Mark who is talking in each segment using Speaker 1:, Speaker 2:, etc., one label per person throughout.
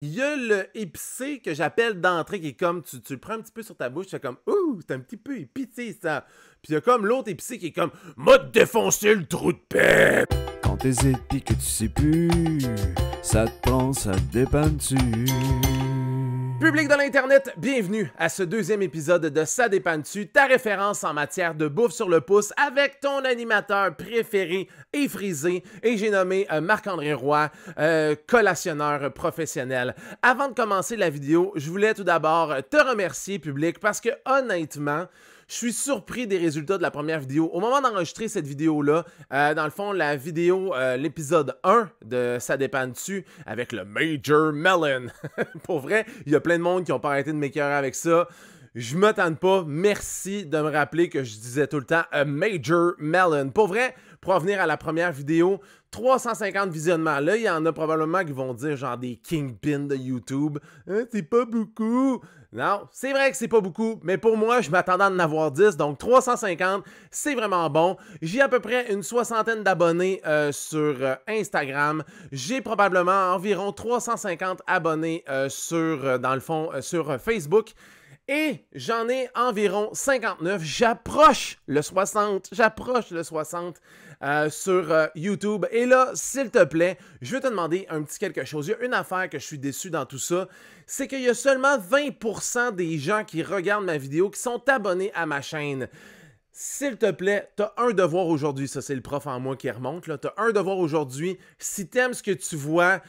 Speaker 1: Il y a le épicé que j'appelle d'entrée qui est comme, tu le prends un petit peu sur ta bouche, c'est comme, ouh, c'est un petit peu épicé ça. Puis il y a comme l'autre épicé qui est comme, m'a défoncé le trou de pep.
Speaker 2: Quand t'es épique que tu sais plus, ça te prend, ça te dépanne-tu.
Speaker 1: Public de l'Internet, bienvenue à ce deuxième épisode de Ça dépanne-tu, ta référence en matière de bouffe sur le pouce avec ton animateur préféré et frisé. Et j'ai nommé Marc-André Roy, collationneur professionnel. Avant de commencer la vidéo, je voulais tout d'abord te remercier, public, parce que honnêtement, je suis surpris des résultats de la première vidéo. Au moment d'enregistrer cette vidéo-là, dans le fond, la vidéo, l'épisode 1 de Ça dépanne-tu avec le Major Melon. Pour vrai, il y a plein de monde qui n'ont pas arrêté de m'écœurer avec ça. Je me tente pas. Merci de me rappeler que je disais tout le temps « a Major Melon ». Pour vrai, pour revenir à la première vidéo, 350 visionnements. Là, il y en a probablement qui vont dire genre des kingpins de YouTube. Hein, c'est pas beaucoup. Non, c'est vrai que c'est pas beaucoup, mais pour moi, je m'attendais à en avoir 10, donc 350, c'est vraiment bon. J'ai à peu près une soixantaine d'abonnés sur Instagram. J'ai probablement environ 350 abonnés dans le fond, sur Facebook. Et j'en ai environ 59. J'approche le 60 sur YouTube. Et là, s'il te plaît, je vais te demander un petit quelque chose. Il y a une affaire que je suis déçu dans tout ça, c'est qu'il y a seulement 20% des gens qui regardent ma vidéo qui sont abonnés à ma chaîne. S'il te plaît, t'as un devoir aujourd'hui. Ça, c'est le prof en moi qui remonte. T'as un devoir aujourd'hui. Si t'aimes ce que tu vois,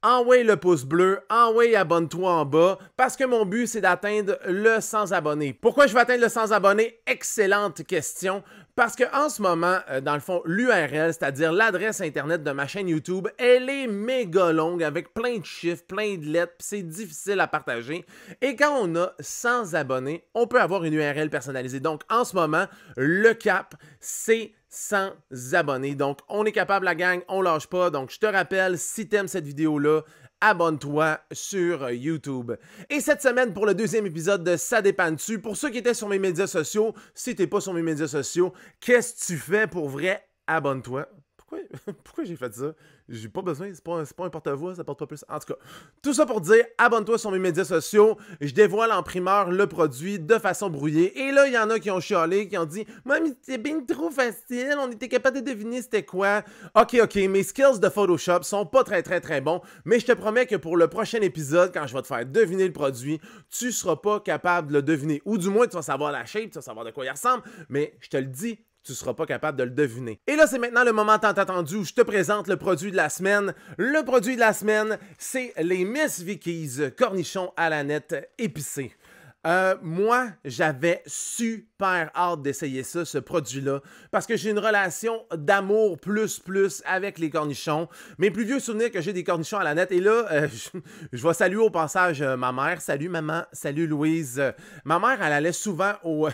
Speaker 1: envoie le pouce bleu, envoie abonne-toi en bas, parce que mon but, c'est d'atteindre le 100 abonnés. Pourquoi je veux atteindre le 100 abonnés? Excellente question. Parce qu'en ce moment, dans le fond, l'URL, c'est-à-dire l'adresse Internet de ma chaîne YouTube, elle est méga longue, avec plein de chiffres, plein de lettres, puis c'est difficile à partager. Et quand on a 100 abonnés, on peut avoir une URL personnalisée. Donc, en ce moment, le cap, c'est 100 abonnés. Donc, on est capable, la gang, on lâche pas. Donc, je te rappelle, si tu aimes cette vidéo-là, abonne-toi sur YouTube. Et cette semaine, pour le deuxième épisode de Ça dépanne-tu, pour ceux qui étaient sur mes médias sociaux, si t'es pas sur mes médias sociaux, qu'est-ce que tu fais pour vrai? Abonne-toi. Pourquoi j'ai fait ça? J'ai pas besoin, c'est pas un porte-voix, ça porte pas plus. En tout cas, tout ça pour dire, abonne-toi sur mes médias sociaux. Je dévoile en primeur le produit de façon brouillée. Et là, il y en a qui ont chialé, qui ont dit « Moi, mais c'est bien trop facile, on était capable de deviner c'était quoi. » Ok, mes skills de Photoshop sont pas très bons, mais je te promets que pour le prochain épisode, quand je vais te faire deviner le produit, tu seras pas capable de le deviner. Ou du moins, tu vas savoir la shape, tu vas savoir de quoi il ressemble, mais je te le dis, tu ne seras pas capable de le deviner. Et là, c'est maintenant le moment tant attendu où je te présente le produit de la semaine. Le produit de la semaine, c'est les Miss Vicky's cornichons à la nette épicés. Moi, j'avais super hâte d'essayer ça, ce produit-là, parce que j'ai une relation d'amour plus avec les cornichons. Mes plus vieux souvenirs que j'ai des cornichons à la nette, et là, je vais saluer au passage ma mère. Salut maman, salut Louise. Ma mère, elle allait souvent au...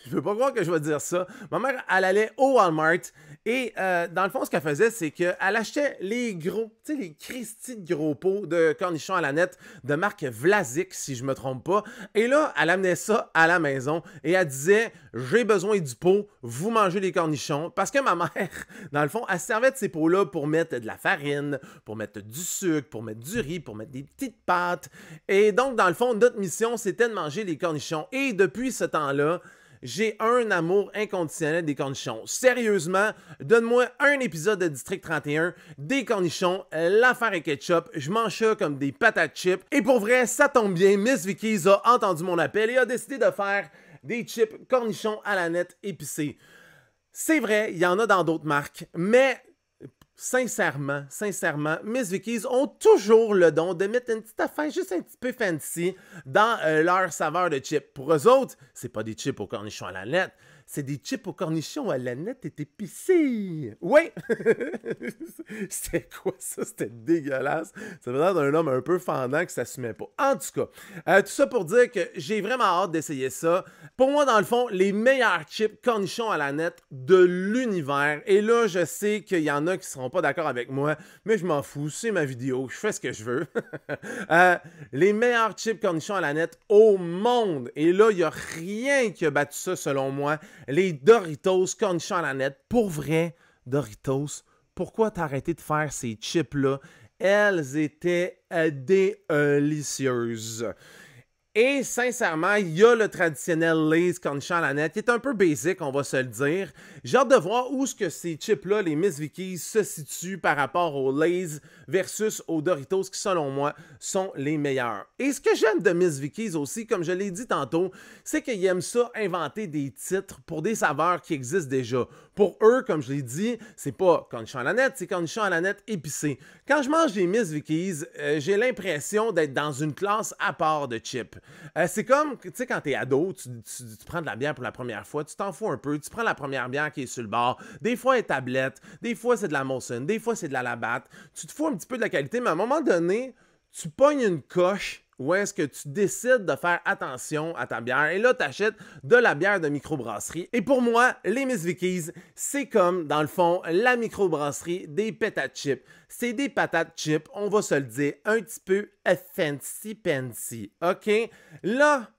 Speaker 1: je peux pas croire que je vais dire ça. Ma mère, elle allait au Walmart, et dans le fond, ce qu'elle faisait, c'est qu'elle achetait les gros, tu sais, les Christy de gros pots de cornichons à la nette de marque Vlasic, si je me trompe pas. Et là, elle amenait ça à la maison et elle disait « J'ai besoin du pot, vous mangez les cornichons. » Parce que ma mère, dans le fond, elle servait de ces pots-là pour mettre de la farine, pour mettre du sucre, pour mettre du riz, pour mettre des petites pâtes. Et donc, dans le fond, notre mission, c'était de manger les cornichons. Et depuis ce temps-là, j'ai un amour inconditionnel des cornichons. Sérieusement, donne-moi un épisode de District 31, des cornichons, l'affaire est ketchup, je mange ça comme des patates chips. Et pour vrai, ça tombe bien, Miss Vicky's a entendu mon appel et a décidé de faire des chips cornichons à la nette épicés. C'est vrai, il y en a dans d'autres marques, mais... Sincèrement, Miss Vicky's ont toujours le don de mettre une petite affaire juste un petit peu fancy dans leur saveur de chips. Pour eux autres, c'est pas des chips aux cornichons à la nette, c'est des chips aux cornichons à la nette et épicés. Oui! C'était quoi ça? C'était dégueulasse. Ça veut dire d'un homme un peu fendant qui s'assumait pas. En tout cas, tout ça pour dire que j'ai vraiment hâte d'essayer ça. Pour moi, dans le fond, les meilleurs chips cornichons à la nette de l'univers. Et là, je sais qu'il y en a qui seront pas d'accord avec moi, mais je m'en fous. C'est ma vidéo. Je fais ce que je veux. Les meilleurs chips cornichons à la nette au monde. Et là, il n'y a rien qui a battu ça selon moi. Les Doritos cornichons à la nette. Pour vrai, Doritos, pourquoi t'as arrêté de faire ces chips-là elles étaient délicieuses. Et sincèrement, il y a le traditionnel Lay's cornichon à la nette qui est un peu basic, on va se le dire. J'ai hâte de voir où ce que ces chips-là, les Miss Vickies, se situent par rapport aux Lay's versus aux Doritos qui, selon moi, sont les meilleurs. Et ce que j'aime de Miss Vickies aussi, comme je l'ai dit tantôt, c'est qu'ils aiment ça inventer des titres pour des saveurs qui existent déjà. Pour eux, comme je l'ai dit, c'est pas cornichon à la nette, c'est cornichon à la nette épicé. Quand je mange des Miss Vickies, j'ai l'impression d'être dans une classe à part de chips. C'est comme, tu sais, quand t'es ado, tu prends de la bière pour la première fois, tu t'en fous un peu, tu prends la première bière qui est sur le bord, des fois elle est tablette, des fois c'est de la Molson, des fois c'est de la Labatt, tu te fous un petit peu de la qualité, mais à un moment donné, tu pognes une coche où est-ce que tu décides de faire attention à ta bière et là, tu achètes de la bière de microbrasserie. Et pour moi, les Miss Vickies, c'est comme, dans le fond, la microbrasserie des patates chips. C'est des patates chips, on va se le dire, un petit peu fancy-pancy, OK? Là,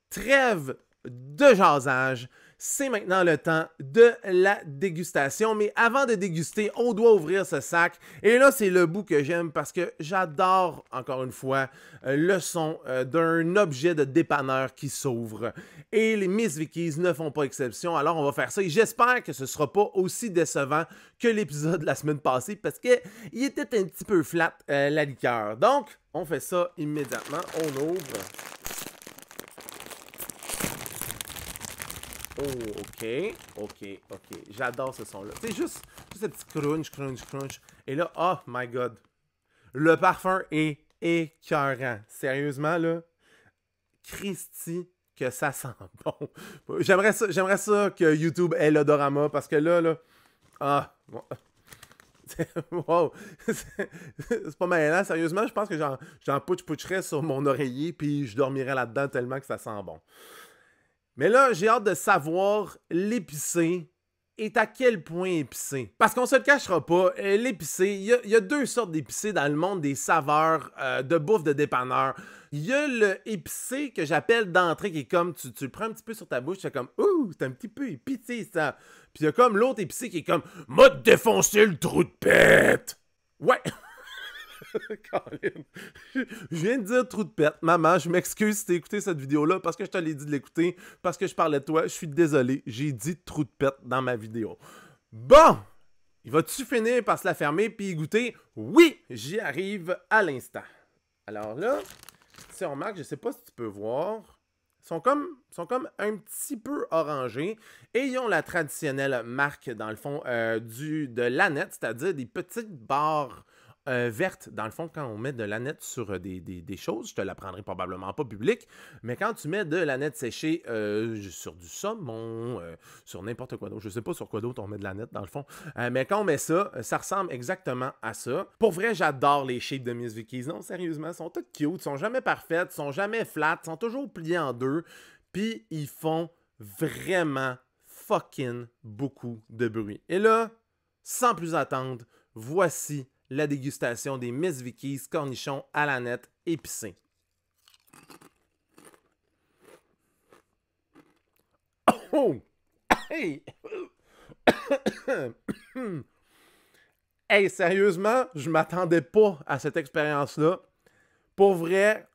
Speaker 1: trêve de jasage. C'est maintenant le temps de la dégustation. Mais avant de déguster, on doit ouvrir ce sac. Et là, c'est le bout que j'aime parce que j'adore, encore une fois, le son d'un objet de dépanneur qui s'ouvre. Et les Miss Vickies ne font pas exception. Alors, on va faire ça. Et j'espère que ce ne sera pas aussi décevant que l'épisode de la semaine passée parce qu'il était un petit peu flat, la liqueur. Donc, on fait ça immédiatement. On ouvre. Oh, ok. J'adore ce son-là. C'est juste ce petit crunch. Et là, oh my God. Le parfum est écœurant. Sérieusement, là, Christy, que ça sent bon. J'aimerais ça que YouTube ait l'odorama parce que là, ah, bon. Wow, c'est pas mal, sérieusement, je pense que j'en poucherais sur mon oreiller puis je dormirais là-dedans tellement que ça sent bon. Mais là, j'ai hâte de savoir l'épicé est à quel point épicé. Parce qu'on se le cachera pas, l'épicé, il y a deux sortes d'épicé dans le monde des saveurs de bouffe de dépanneur. Il y a le épicé que j'appelle d'entrée qui est comme, tu le prends un petit peu sur ta bouche, c'est comme, ouh, c'est un petit peu épicé ça. Puis il y a comme l'autre épicé qui est comme, m'a défoncé le trou de pète. Ouais. Je viens de dire trou de pète. Maman, je m'excuse si t'as écouté cette vidéo-là parce que je te l'ai dit de l'écouter, parce que je parlais de toi. Je suis désolé, j'ai dit trou de pète dans ma vidéo. Bon! Il va-tu finir par se la fermer puis y goûter? Oui! J'y arrive à l'instant. Alors là, si on remarque, je sais pas si tu peux voir, ils sont comme un petit peu orangés et ils ont la traditionnelle marque, dans le fond, de l'aneth, c'est-à-dire des petites barres verte, dans le fond, quand on met de l'aneth sur des choses, je te l'apprendrai probablement pas public, mais quand tu mets de l'aneth séchée sur du saumon, sur n'importe quoi d'autre, je sais pas sur quoi d'autre on met de l'aneth dans le fond, mais quand on met ça, ça ressemble exactement à ça. Pour vrai, j'adore les shapes de Miss Vickies. Non, sérieusement, elles sont toutes cute, sont jamais parfaites, sont jamais flat, sont toujours pliées en deux, puis ils font vraiment fucking beaucoup de bruit. Et là, sans plus attendre, voici la dégustation des Miss Vickies cornichons à la nette épicés. Oh! Hey! Hey, sérieusement, je m'attendais pas à cette expérience-là. Pour vrai,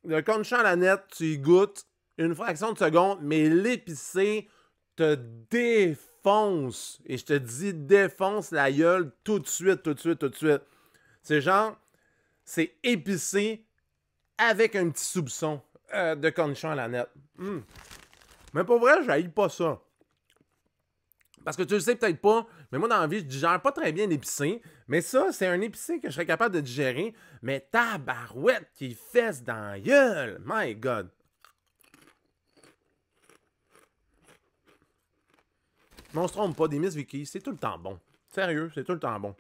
Speaker 1: le cornichon à la nette, tu y goûtes une fraction de seconde, mais l'épicé te défonce. Et je te dis, défonce la gueule tout de suite. C'est genre, c'est épicé avec un petit soupçon de cornichon à la nette. Mais pour vrai, j'haïs pas ça. Parce que tu le sais peut-être pas, mais moi dans la vie, je digère pas très bien l'épicé. Mais ça, c'est un épicé que je serais capable de digérer. Mais tabarouette qui fesse dans la gueule. My God. Mais on se trompe pas, des Miss Vickies, c'est tout le temps bon. Sérieux, c'est tout le temps bon.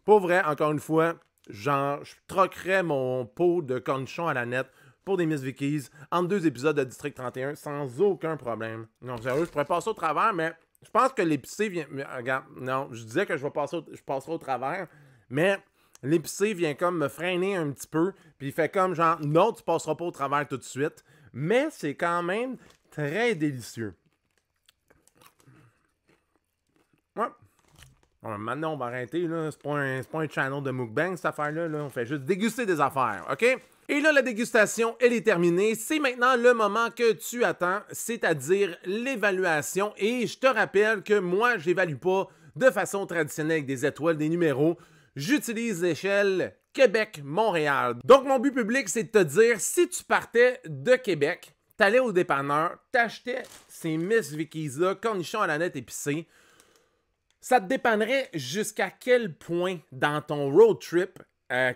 Speaker 1: Pour vrai, encore une fois, genre, je troquerais mon pot de cornichon à la nette pour des Miss Vickies entre deux épisodes de District 31 sans aucun problème. Non, sérieux, je pourrais passer au travers, mais je pense que l'épicé vient... Regarde, non, je disais que je passerai au travers, mais l'épicé vient comme me freiner un petit peu, puis il fait comme genre, non, tu passeras pas au travers tout de suite, mais c'est quand même très délicieux. Ouais. Maintenant, on va arrêter, là. C'est pas un channel de mukbang, cette affaire-là. Là. On fait juste déguster des affaires, OK? Et là, la dégustation, elle est terminée. C'est maintenant le moment que tu attends, c'est-à-dire l'évaluation. Et je te rappelle que moi, je n'évalue pas de façon traditionnelle avec des étoiles, des numéros. J'utilise l'échelle Québec-Montréal. Donc, mon but public, c'est de te dire, si tu partais de Québec, t'allais au dépanneur, t'achetais ces Miss Vickies-là, cornichons à la nette épicés, ça te dépannerait jusqu'à quel point dans ton road trip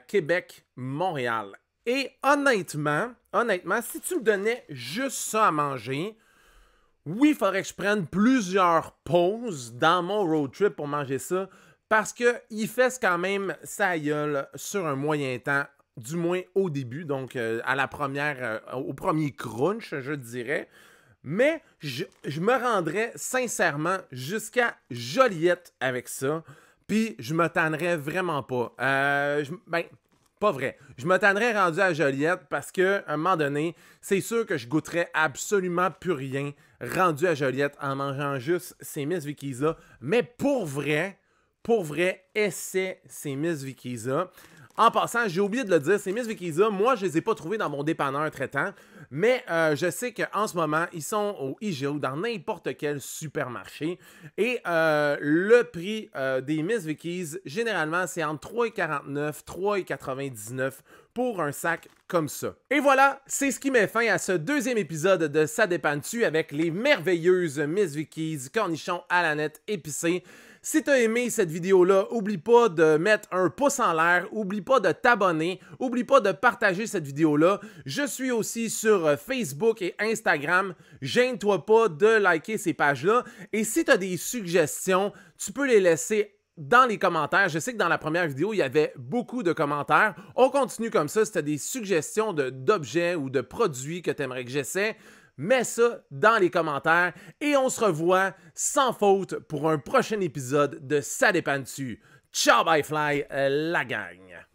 Speaker 1: Québec-Montréal? Et honnêtement, si tu me donnais juste ça à manger, oui, il faudrait que je prenne plusieurs pauses dans mon road trip pour manger ça, parce qu'il fesse quand même sa gueule sur un moyen temps, du moins au début, donc à la première, au premier crunch, je dirais. Mais je me rendrais sincèrement jusqu'à Joliette avec ça, puis je me tannerais vraiment pas. Pas vrai. Je me tannerais rendu à Joliette parce qu'à un moment donné, c'est sûr que je goûterais absolument plus rien rendu à Joliette en mangeant juste ces Miss Vickies-là. Mais pour vrai, essaie ces Miss Vickies-là. En passant, j'ai oublié de le dire, ces Miss Vickies-là, moi, je les ai pas trouvés dans mon dépanneur traitant, mais je sais qu'en ce moment, ils sont au IGA ou dans n'importe quel supermarché. Et le prix des Miss Vickies, généralement, c'est entre 3,49 $, 3,99 $ pour un sac comme ça. Et voilà, c'est ce qui met fin à ce deuxième épisode de Ça dépanne-tu avec les merveilleuses Miss Vickies cornichons à la nette épicés. Si tu as aimé cette vidéo-là, oublie pas de mettre un pouce en l'air, oublie pas de t'abonner, oublie pas de partager cette vidéo-là. Je suis aussi sur Facebook et Instagram. Gêne-toi pas de liker ces pages-là. Et si tu as des suggestions, tu peux les laisser dans les commentaires. Je sais que dans la première vidéo, il y avait beaucoup de commentaires. On continue comme ça. Si tu as des suggestions d'objets ou de produits que tu aimerais que j'essaie, mets ça dans les commentaires et on se revoit sans faute pour un prochain épisode de Ça dépanne-tu. Ciao, bye fly, la gang!